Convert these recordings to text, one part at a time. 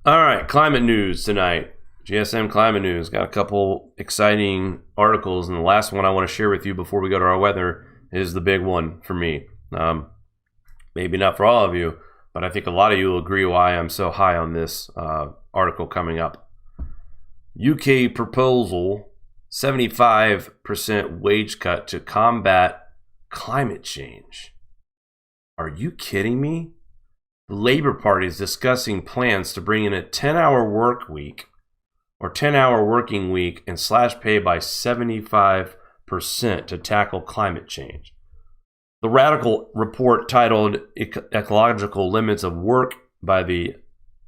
All right, climate news tonight. GSM climate news. Got a couple exciting articles, and the last one I want to share with you before we go to our weather is the big one for me. Maybe not for all of you, but I think a lot of you will agree why I'm so high on this article coming up. UK proposal, 75% wage cut to combat climate change. Are you kidding me? The Labour Party is discussing plans to bring in a 10-hour work week or 10-hour working week and slash pay by 75% to tackle climate change. The radical report titled Ecological Limits of Work by the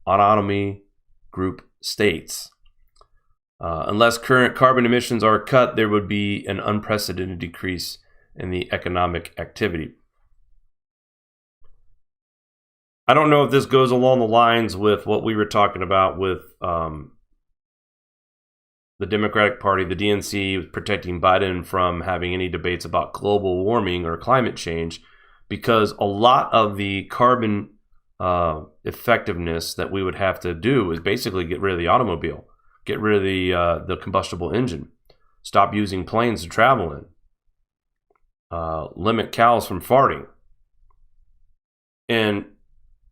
Autonomy Group states, unless current carbon emissions are cut, there would be an unprecedented decrease in the economic activity. I don't know if this goes along the lines with what we were talking about with the Democratic Party, the DNC, protecting Biden from having any debates about global warming or climate change, because a lot of the carbon effectiveness that we would have to do is basically get rid of the automobile, get rid of the combustible engine, stop using planes to travel in, limit cows from farting. And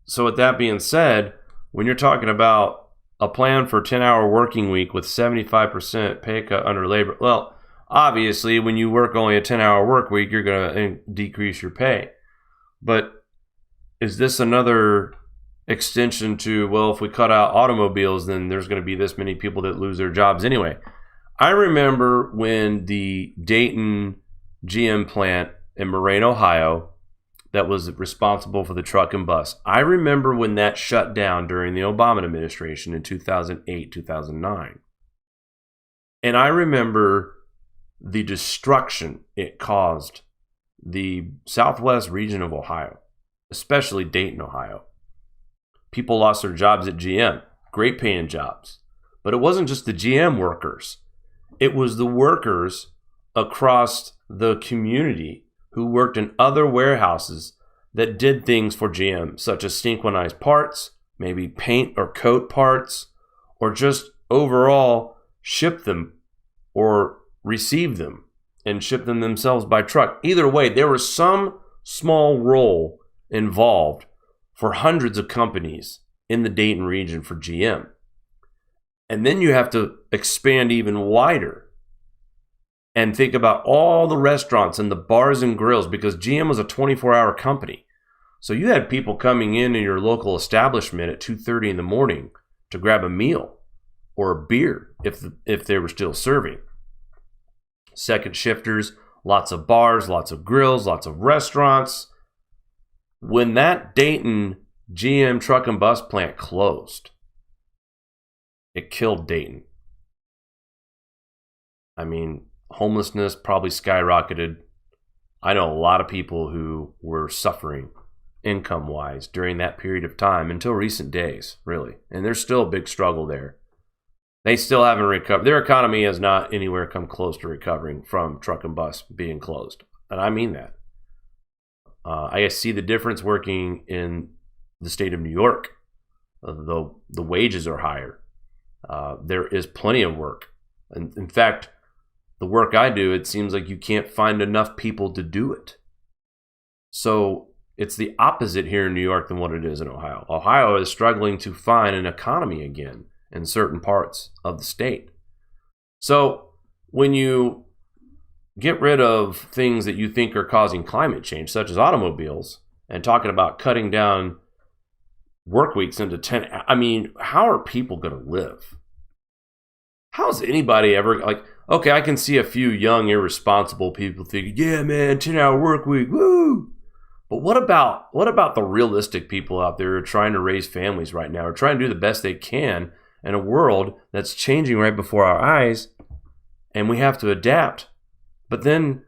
so with that being said, when you're talking about a plan for a 10-hour working week with 75% pay cut under labor, well, obviously when you work only a 10-hour work week, you're going to decrease your pay. But is this another extension to, well, if we cut out automobiles, then there's going to be this many people that lose their jobs anyway? I remember when the Dayton GM plant in Moraine, Ohio, that was responsible for the truck and bus. I remember when that shut down during the Obama administration in 2008, 2009. And I remember the destruction it caused the southwest region of Ohio, especially Dayton, Ohio. People lost their jobs at GM, great paying jobs. But it wasn't just the GM workers. It was the workers across the community who worked in other warehouses that did things for GM, such as synchronize parts, maybe paint or coat parts, or just overall ship them or receive them and ship them themselves by truck. Either way, there was some small role involved for hundreds of companies in the Dayton region for GM. And then you have to expand even wider and think about all the restaurants and the bars and grills, because GM was a 24-hour company. So you had people coming in your local establishment at 2:30 in the morning to grab a meal or a beer if they were still serving. Second shifters, lots of bars, lots of grills, lots of restaurants. When that Dayton GM truck and bus plant closed, it killed Dayton. I mean, homelessness probably skyrocketed. I know a lot of people who were suffering income-wise during that period of time until recent days, really. And there's still a big struggle there. They still haven't recovered. Their economy has not anywhere come close to recovering from truck and bus being closed. And I mean that. I see the difference working in the state of New York. The wages are higher. There is plenty of work. And in fact, the work I do, it seems like you can't find enough people to do it. So it's the opposite here in New York than what it is in Ohio. Ohio is struggling to find an economy again in certain parts of the state. So when you get rid of things that you think are causing climate change, such as automobiles, and talking about cutting down work weeks into 10, I mean, how are people going to live? How's anybody ever, like, okay, I can see a few young, irresponsible people thinking, yeah, man, 10-hour work week, woo! But what about the realistic people out there who are trying to raise families right now, or trying to do the best they can in a world that's changing right before our eyes, and we have to adapt? But then,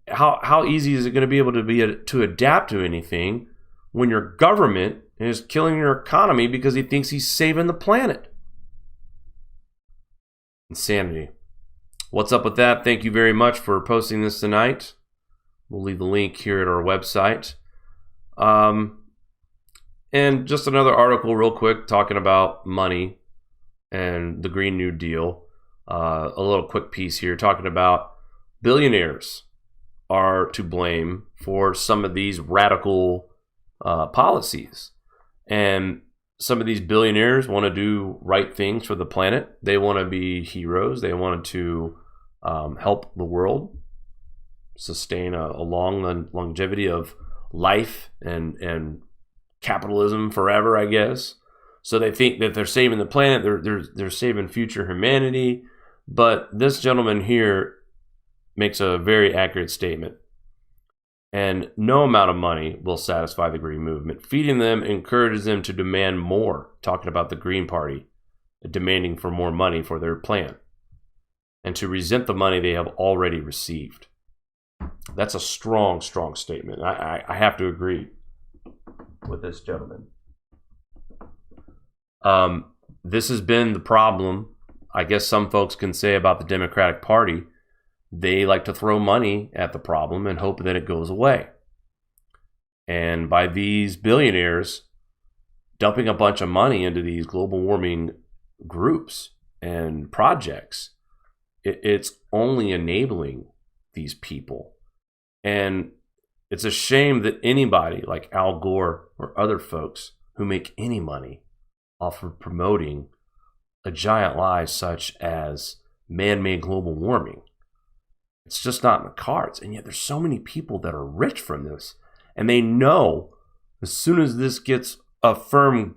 how easy is it going to be able to adapt to anything when your government is killing your economy because he thinks he's saving the planet? Insanity. What's up with that? Thank you very much for posting this tonight. We'll leave the link here at our website. And just another article real quick talking about money and the Green New Deal. A little quick piece here talking about billionaires are to blame for some of these radical policies. And some of these billionaires want to do right things for the planet. They want to be heroes. They want to help the world sustain a long longevity of life and capitalism forever, I guess. So they think that they're saving the planet. They're saving future humanity. But this gentleman here makes a very accurate statement. And no amount of money will satisfy the Green movement. Feeding them encourages them to demand more, talking about the Green Party, demanding for more money for their plan, and to resent the money they have already received. That's a strong, strong statement. I have to agree with this gentleman. This has been the problem, I guess some folks can say, about the Democratic Party. They like to throw money at the problem and hope that it goes away. And by these billionaires dumping a bunch of money into these global warming groups and projects, it's only enabling these people. And it's a shame that anybody like Al Gore or other folks who make any money off of promoting a giant lie such as man-made global warming, it's just not in the cards. And yet there's so many people that are rich from this. And they know as soon as this gets a firm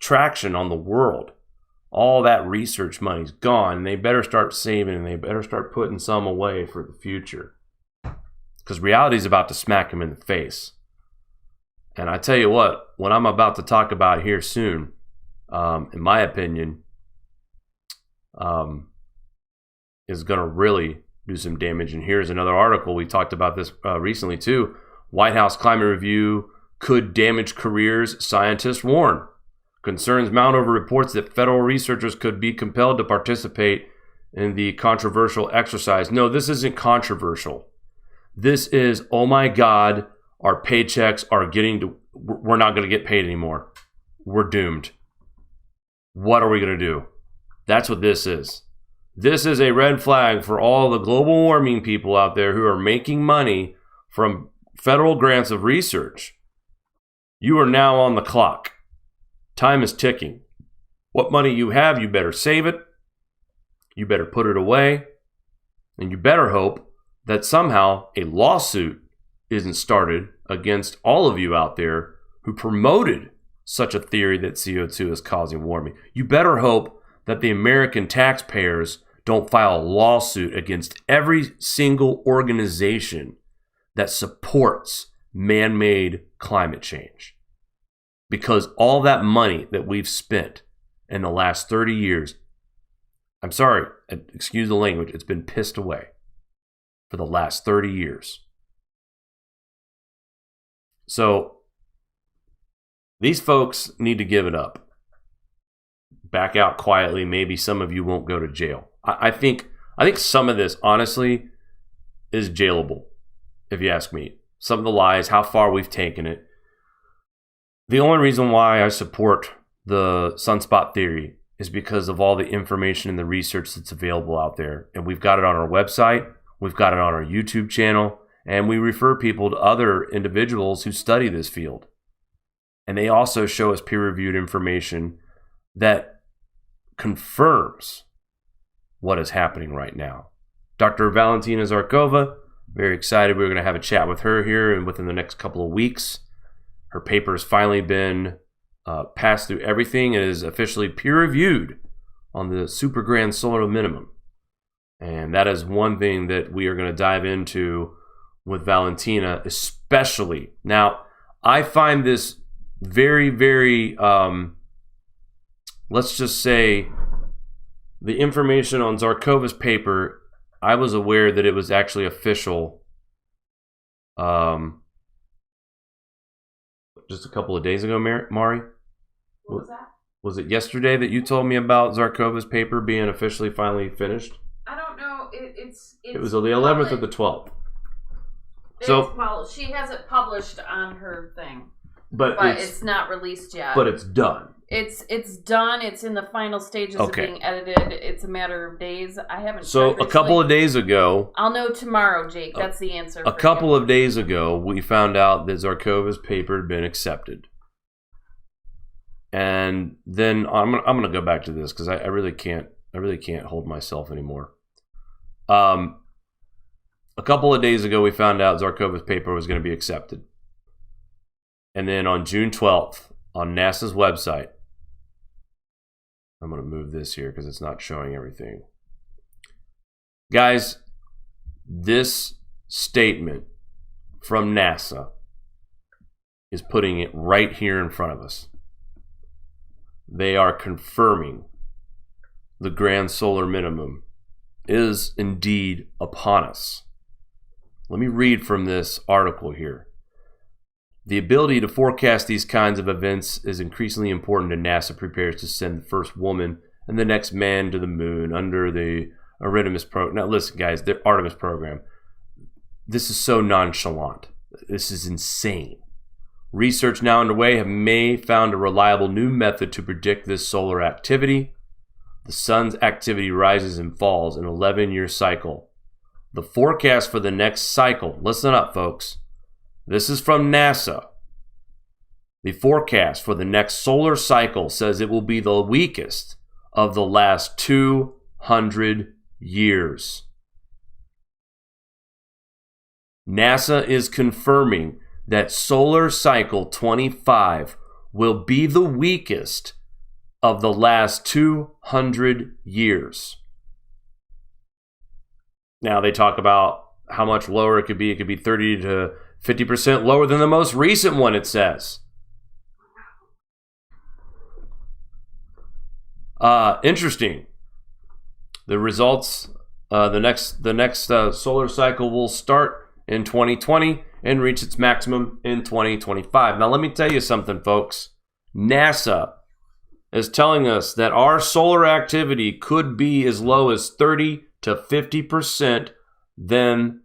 traction on the world, all that research money's gone. And they better start saving, and they better start putting some away for the future. Because reality is about to smack them in the face. And I tell you what I'm about to talk about here soon, in my opinion, is going to really do some damage. And here's another article. We talked about this recently too. White House climate review could damage careers, scientists warn. Concerns mount over reports that federal researchers could be compelled to participate in the controversial exercise. No, this isn't controversial. This is, oh my God, our paychecks are we're not going to get paid anymore. We're doomed. What are we going to do? That's what this is. This is a red flag for all the global warming people out there who are making money from federal grants of research. You are now on the clock. Time is ticking. What money you have, you better save it. You better put it away. And you better hope that somehow a lawsuit isn't started against all of you out there who promoted such a theory that CO2 is causing warming. You better hope that the American taxpayers don't file a lawsuit against every single organization that supports man-made climate change. Because all that money that we've spent in the last 30 years, I'm sorry, excuse the language, it's been pissed away for the last 30 years. So these folks need to give it up. Back out quietly. Maybe some of you won't go to jail. I think some of this, honestly, is jailable, if you ask me. Some of the lies, how far we've taken it. The only reason why I support the sunspot theory is because of all the information and the research that's available out there. And we've got it on our website, we've got it on our YouTube channel, and we refer people to other individuals who study this field. And they also show us peer-reviewed information that confirms what is happening right now. Dr. Valentina Zarkova, very excited. We're going to have a chat with her here and within the next couple of weeks. Her paper has finally been passed through everything. It is officially peer-reviewed on the super grand solar minimum. And that is one thing that we are going to dive into with Valentina, especially. Now, I find this very, very, let's just say, the information on Zarkova's paper, I was aware that it was actually official just a couple of days ago, Mari. What was that? Was it yesterday that you told me about Zarkova's paper being officially finally finished? I don't know. It was on the 11th or the 12th. So, well, she has it published on her thing. but it's not released yet. But it's done. It's done. It's in the final stages of being edited. It's a matter of days. I haven't. So a couple of days ago, I'll know tomorrow, Jake. That's the answer. A couple of days ago, we found out that Zarkova's paper had been accepted, and then I'm gonna go back to this because I really can't hold myself anymore. A couple of days ago, we found out Zarkova's paper was going to be accepted, and then on June 12th, on NASA's website. I'm going to move this here because it's not showing everything. Guys, this statement from NASA is putting it right here in front of us. They are confirming the grand solar minimum is indeed upon us. Let me read from this article here. The ability to forecast these kinds of events is increasingly important as NASA prepares to send the first woman and the next man to the moon under the Artemis program. Now listen, guys, the Artemis program. This is so nonchalant. This is insane. Research now underway may found a reliable new method to predict this solar activity. The sun's activity rises and falls in an 11-year cycle. The forecast for the next cycle, listen up, folks. This is from NASA. The forecast for the next solar cycle says it will be the weakest of the last 200 years. NASA is confirming that solar cycle 25 will be the weakest of the last 200 years. Now they talk about how much lower it could be. It could be 30 to 50% lower than the most recent one, it says. Interesting. The results, the next solar cycle will start in 2020 and reach its maximum in 2025. Now, let me tell you something, folks. NASA is telling us that our solar activity could be as low as 30 to 50% than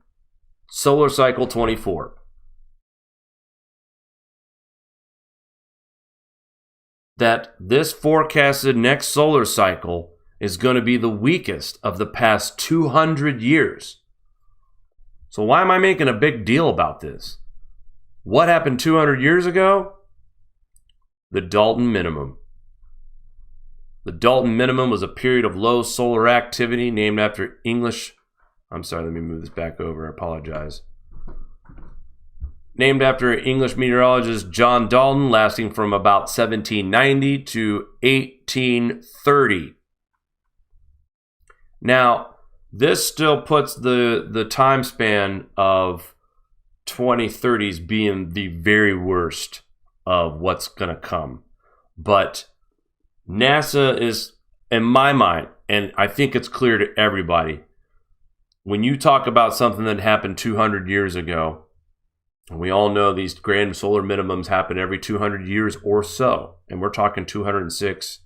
solar cycle 24. That this forecasted next solar cycle is going to be the weakest of the past 200 years. So why am I making a big deal about this? What happened 200 years ago? The Dalton minimum. The Dalton minimum was a period of low solar activity named after I'm sorry, let me move this back over. I apologize. Named after English meteorologist John Dalton, lasting from about 1790 to 1830. Now, this still puts the time span of 2030s being the very worst of what's going to come. But NASA is, in my mind, and I think it's clear to everybody, when you talk about something that happened 200 years ago, and we all know these grand solar minimums happen every 200 years or so, and we're talking 206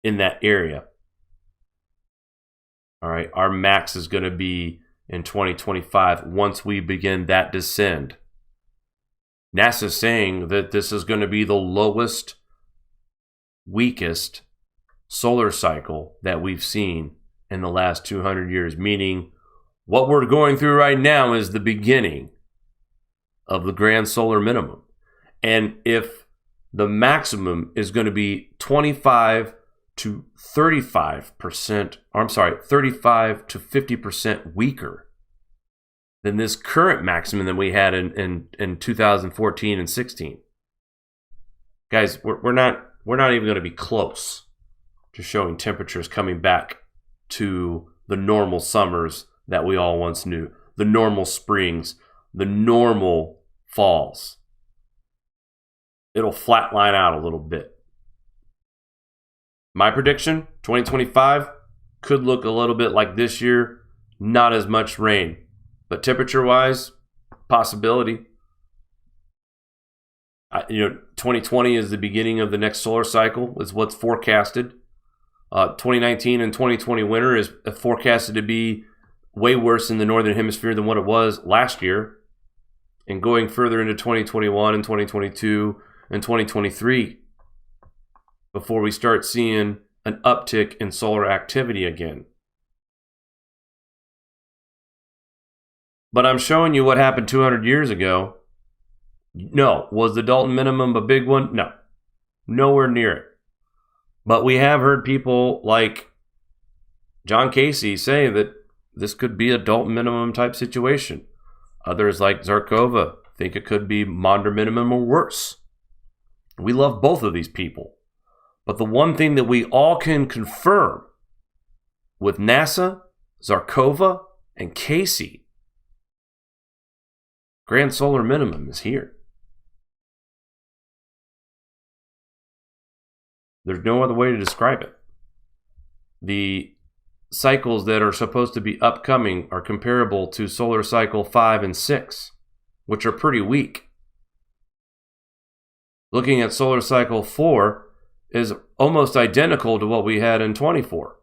in that area. All right, our max is going to be in 2025 once we begin that descend. NASA's saying that this is going to be the lowest, weakest solar cycle that we've seen in the last 200 years, meaning what we're going through right now is the beginning of the grand solar minimum. And if the maximum is going to be 25 to 35%, or I'm sorry, 35 to 50% weaker than this current maximum that we had in 2014 and 16. Guys, we're not even going to be close to showing temperatures coming back to the normal summers that we all once knew, the normal springs, the normal falls. It'll flatline out a little bit. My prediction, 2025 could look a little bit like this year, not as much rain, but temperature-wise, possibility. 2020 is the beginning of the next solar cycle, is what's forecasted. 2019 and 2020 winter is forecasted to be way worse in the northern hemisphere than what it was last year. And going further into 2021 and 2022, in 2023 before we start seeing an uptick in solar activity again. But I'm showing you what happened 200 years ago. No. Was the Dalton minimum a big one? No. Nowhere near it. But we have heard people like John Casey say that this could be a Dalton minimum type situation. Others like Zarkova think it could be Maunder minimum or worse. We love both of these people. But the one thing that we all can confirm with NASA, Zarkova, and Casey, grand solar minimum is here. There's no other way to describe it. The cycles that are supposed to be upcoming are comparable to solar cycle 5 and 6, which are pretty weak. Looking at solar cycle 4 is almost identical to what we had in 24.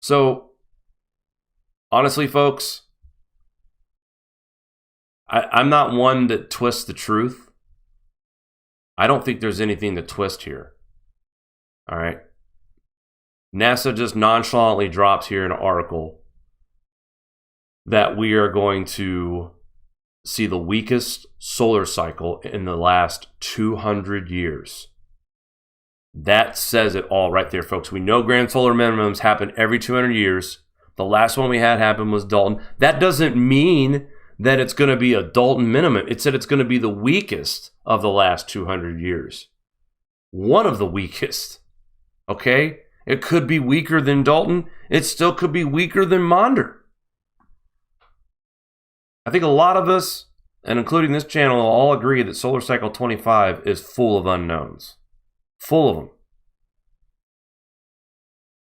So, honestly, folks, I'm not one that twists the truth. I don't think there's anything to twist here. All right. NASA just nonchalantly drops here an article that we are going to see the weakest solar cycle in the last 200 years. That says it all right there, folks. We know grand solar minimums happen every 200 years. The last one we had happen was Dalton. That doesn't mean that it's going to be a Dalton minimum. It said it's going to be the weakest of the last 200 years. One of the weakest. Okay? It could be weaker than Dalton. It still could be weaker than Maunder. I think a lot of us, and including this channel, all agree that solar cycle 25 is full of unknowns. Full of them.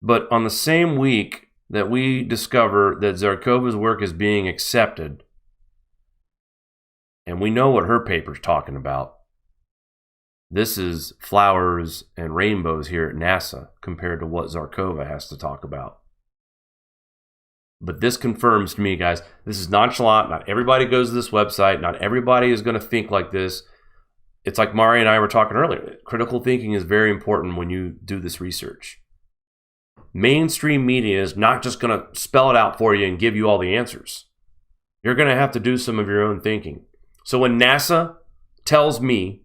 But on the same week that we discover that Zarkova's work is being accepted, and we know what her paper's talking about, this is flowers and rainbows here at NASA compared to what Zarkova has to talk about. But this confirms to me, guys, this is nonchalant. Not everybody goes to this website. Not everybody is going to think like this. It's like Mari and I were talking earlier. Critical thinking is very important when you do this research. Mainstream media is not just going to spell it out for you and give you all the answers. You're going to have to do some of your own thinking. So when NASA tells me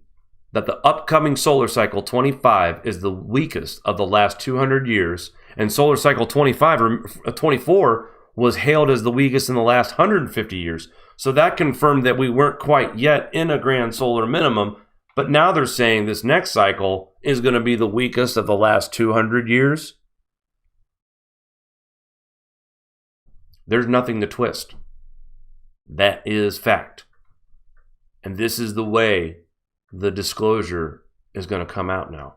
that the upcoming solar cycle 25 is the weakest of the last 200 years, and solar cycle 25 or 24 was hailed as the weakest in the last 150 years. So that confirmed that we weren't quite yet in a grand solar minimum, but now they're saying this next cycle is going to be the weakest of the last 200 years. There's nothing to twist. That is fact. And this is the way the disclosure is going to come out now.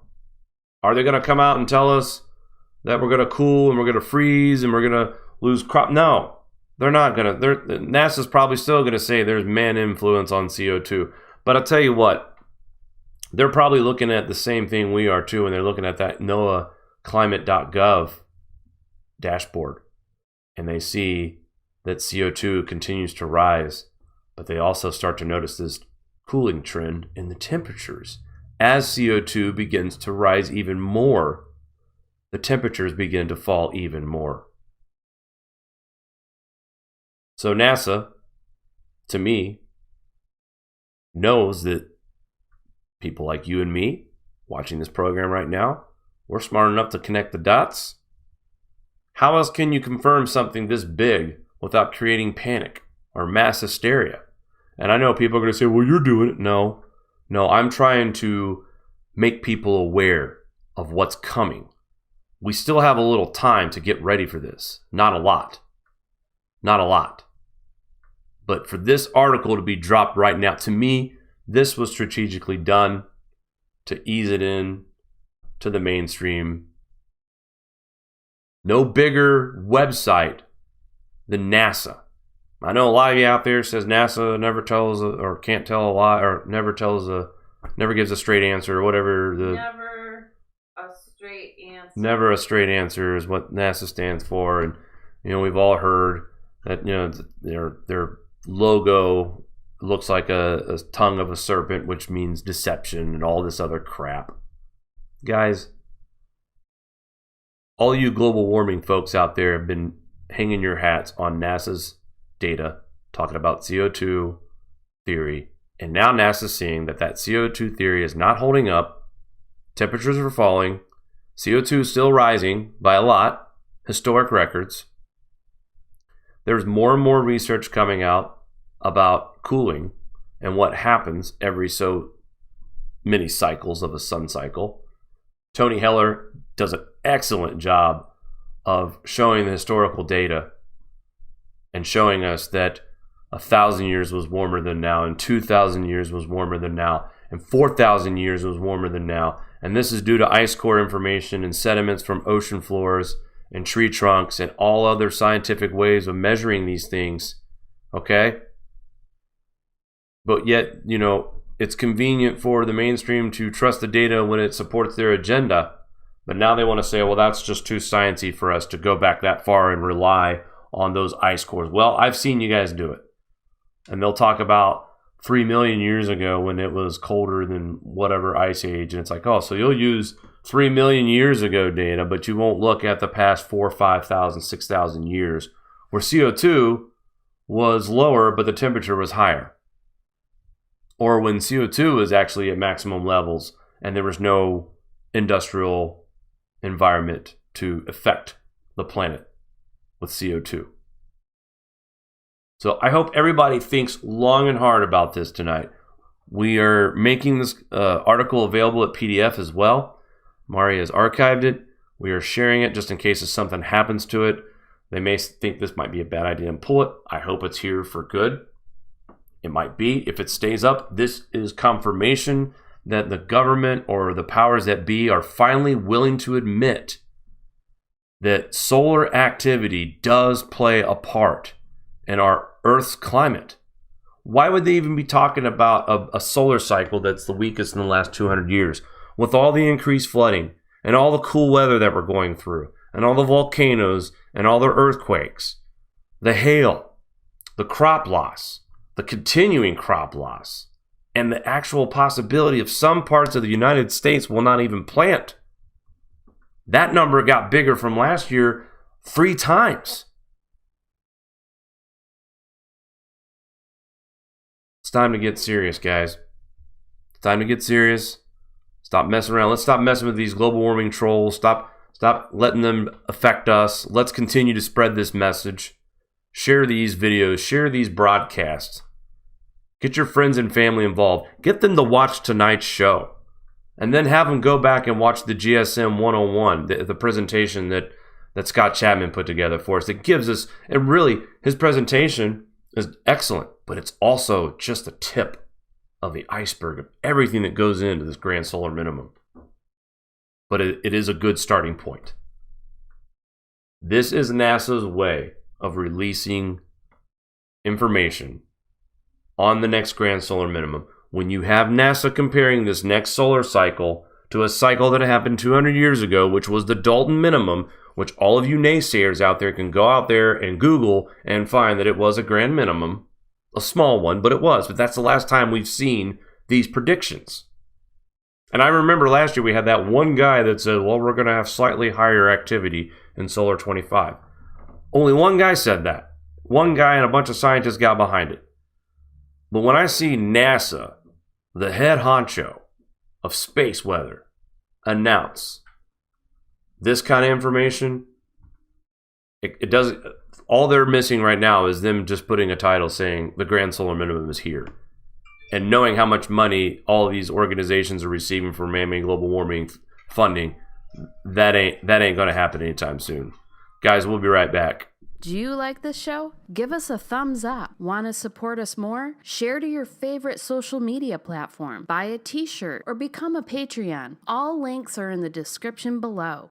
Are they going to come out and tell us that we're going to cool and we're going to freeze and we're going to lose crop? No, they're not going to. NASA's probably still going to say there's man influence on CO2. But I'll tell you what, they're probably looking at the same thing we are too, and they're looking at that NOAA climate.gov dashboard. And they see that CO2 continues to rise, but they also start to notice this cooling trend in the temperatures. As CO2 begins to rise even more, the temperatures begin to fall even more. So NASA, to me, knows that people like you and me watching this program right now, we're smart enough to connect the dots. How else can you confirm something this big without creating panic or mass hysteria? And I know people are going to say, well, you're doing it. No, I'm trying to make people aware of what's coming. We still have a little time to get ready for this. Not a lot. But for this article to be dropped right now, to me, this was strategically done to ease it in to the mainstream. No bigger website than NASA. I know a lot of you out there says NASA never tells or can't tell a lie or never gives a straight answer or whatever. Never a straight answer is what NASA stands for. And, we've all heard that, their logo looks like a tongue of a serpent, which means deception and all this other crap. Guys, all you global warming folks out there have been hanging your hats on NASA's data, talking about CO2 theory, and now NASA's seeing that CO2 theory is not holding up. Temperatures are falling. CO2 is still rising by a lot, historic records. There's more and more research coming out about cooling and what happens every so many cycles of a sun cycle. Tony Heller does an excellent job of showing the historical data and showing us that 1,000 years was warmer than now, and 2,000 years was warmer than now, and 4,000 years was warmer than now. And this is due to ice core information and sediments from ocean floors and tree trunks and all other scientific ways of measuring these things. Okay? But yet, you know, it's convenient for the mainstream to trust the data when it supports their agenda. But now they want to say, well, that's just too sciencey for us to go back that far and rely on those ice cores. Well, I've seen you guys do it. And they'll talk about 3 million years ago when it was colder than whatever ice age. And it's like, oh, so you'll use 3 million years ago data, but you won't look at the past 4,000, 5,000, 6,000 years where CO2 was lower, but the temperature was higher. Or when CO2 is actually at maximum levels and there was no industrial environment to affect the planet with CO2. So I hope everybody thinks long and hard about this tonight. We are making this article available at PDF as well. Mari has archived it. We are sharing it just in case if something happens to it. They may think this might be a bad idea and pull it. I hope it's here for good. It might be. If it stays up, this is confirmation that the government or the powers that be are finally willing to admit that solar activity does play a part in our Earth's climate. Why would they even be talking about a solar cycle that's the weakest in the last 200 years? With all the increased flooding and all the cool weather that we're going through and all the volcanoes and all the earthquakes, the hail, the crop loss, the continuing crop loss, and the actual possibility of some parts of the United States will not even plant. That number got bigger from last year 3 times. It's time to get serious, guys. It's time to get serious. Stop messing around. Let's stop messing with these global warming trolls. Stop letting them affect us. Let's continue to spread this message. Share these videos. Share these broadcasts. Get your friends and family involved. Get them to watch tonight's show. And then have them go back and watch the GSM 101, the presentation that Scott Chapman put together for us. It gives us, and really, his presentation is excellent, but it's also just the tip of the iceberg of everything that goes into this grand solar minimum. But it is a good starting point. This is NASA's way of releasing information on the next grand solar minimum. When you have NASA comparing this next solar cycle to a cycle that happened 200 years ago, which was the Dalton minimum, which all of you naysayers out there can go out there and Google and find that it was a grand minimum, a small one, but it was. But that's the last time we've seen these predictions. And I remember last year we had that one guy that said, well, we're going to have slightly higher activity in solar 25. Only one guy said that. One guy and a bunch of scientists got behind it. But when I see NASA, the head honcho of space weather, announce this kind of information, it doesn't. All they're missing right now is them just putting a title saying the grand solar minimum is here, and knowing how much money all of these organizations are receiving for man-made global warming funding. That ain't going to happen anytime soon, guys. We'll be right back. Do you like this show? Give us a thumbs up. Want to support us more? Share to your favorite social media platform. Buy a t-shirt or become a Patreon. All links are in the description below.